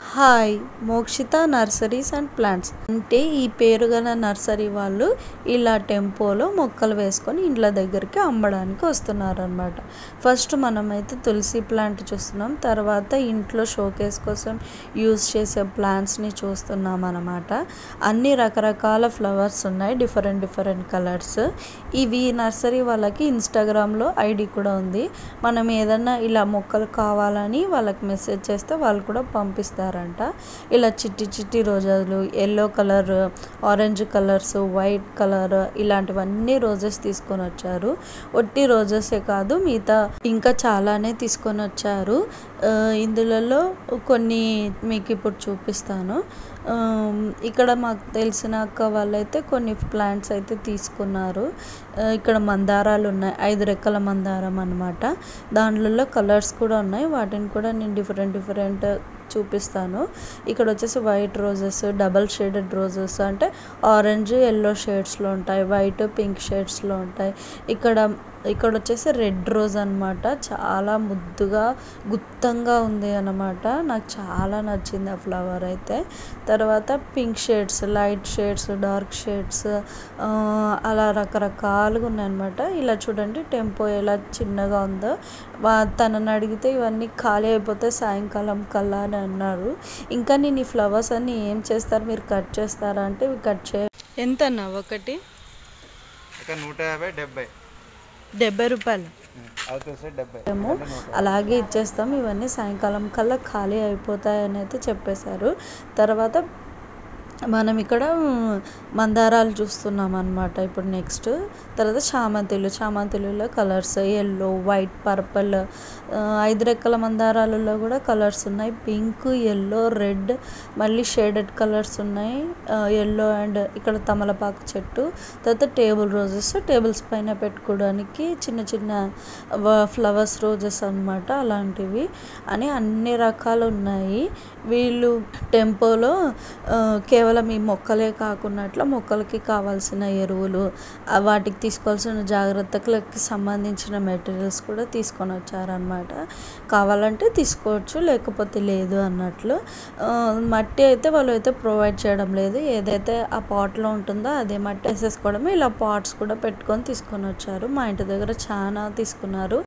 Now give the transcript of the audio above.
Hi Mokshita nurseries and plants అంటే ఈ పేరు గల నర్సరీ వాళ్ళు ఇలా టెంపోలో మొక్కలు వేసుకొని ఇండ్ల దగ్గరికి అమ్మడానికి వస్తున్నారనమాట. ఫస్ట్ మనమైతే తులసి ప్లాంట్ చూస్తున్నాం, తర్వాత ఇంట్లో షోకేస్ కోసం యూజ్ చేసే ప్లాంట్స్ని చూస్తున్నాం అనమాట. అన్ని రకరకాల ఫ్లవర్స్ ఉన్నాయి, డిఫరెంట్ కలర్స్. ఇవి నర్సరీ వాళ్ళకి ఇన్స్టాగ్రామ్లో ఐడి కూడా ఉంది. మనం ఏదన్నా ఇలా మొక్కలు కావాలని వాళ్ళకి మెసేజ్ చేస్తే వాళ్ళు కూడా పంపిస్తారు. ఇలా చిట్టి రోజాలు, yellow colour, orange colours, white colour ఇలాంటివన్నీ రోజెస్ తీసుకొని వచ్చారు. ఒట్టి రోజెసే కాదు, మిగతా ఇంకా చాలానే తీసుకొని వచ్చారు. ఇందులో కొన్ని మీకు ఇప్పుడు చూపిస్తాను. ఇక్కడ మాకు తెలిసిన అక్క వాళ్ళైతే కొన్ని ప్లాంట్స్ అయితే తీసుకున్నారు. ఇక్కడ మందారాలు ఉన్నాయి, 5 రెక్కల మందారం అన్నమాట. దాంట్లో కలర్స్ కూడా ఉన్నాయి, వాటిని కూడా నేను డిఫరెంట్ చూపిస్తాను. ఇక్కడ వచ్చేసి white roses, double shaded roses అంటే ఆరెంజ్ ఎల్లో షేడ్స్లో ఉంటాయి, వైట్ పింక్ షేడ్స్లో ఉంటాయి. ఇక్కడ వచ్చేసి రెడ్ రోజ్ అనమాట, చాలా ముద్దుగా గుత్తంగా ఉంది అనమాట. నాకు చాలా నచ్చింది ఆ ఫ్లవర్ అయితే. తర్వాత pink shades, light shades, dark shades, అలా రకరకాలుగా ఉన్నాయన్నమాట. ఇలా చూడండి టెంపో ఎలా చిన్నగా ఉందో. తనని అడిగితే ఇవన్నీ ఖాళీ అయిపోతే సాయంకాలం కల్లా అని అన్నారు. ఇంకా నేను ఈ ఫ్లవర్స్ అన్నీ ఏం చేస్తారు, మీరు కట్ చేస్తారా అంటే ఇవి కట్ ఎంత అన్నా ఒకటి 150, 70 రూపాయలు అలాగే ఇచ్చేస్తాం. ఇవన్నీ సాయంకాలం కల్లా ఖాళీ అయిపోతాయని అయితే చెప్పేశారు. తర్వాత మనం ఇక్కడ మందారాలు చూస్తున్నాం అన్నమాట. ఇప్పుడు నెక్స్ట్ తర్వాత చామంతిలో కలర్స్ ఎల్లో, వైట్, పర్పుల్. 5 రెక్కల మందారాలలో కూడా కలర్స్ ఉన్నాయి, పింక్, ఎల్లో, రెడ్, మళ్ళీ షేడెడ్ కలర్స్ ఉన్నాయి, ఎల్లో అండ్ ఇక్కడ తమలపాకు చెట్టు. తర్వాత టేబుల్ రోజెస్, టేబుల్స్ పైన పెట్టుకోవడానికి చిన్న ఫ్లవర్స్ రోజెస్ అన్నమాట. అలాంటివి అని అన్ని రకాలు ఉన్నాయి. వీళ్ళు టెంపోలో కేవలం ఈ మొక్కలే కాకుండా మొక్కలకి కావాల్సిన ఎరువులు, వాటికి తీసుకోవాల్సిన జాగ్రత్తలకు సంబంధించిన మెటీరియల్స్ కూడా తీసుకొని వచ్చారనమాట. కావాలంటే తీసుకోవచ్చు, లేకపోతే లేదు అన్నట్లు. మట్టి అయితే వాళ్ళు అయితే ప్రొవైడ్ చేయడం లేదు, ఏదైతే ఆ పాట్లో ఉంటుందో అదే మట్టి వేసేసుకోవడమే. ఇలా పాట్స్ కూడా పెట్టుకొని తీసుకొని వచ్చారు. మా ఇంటి దగ్గర చాలా తీసుకున్నారు.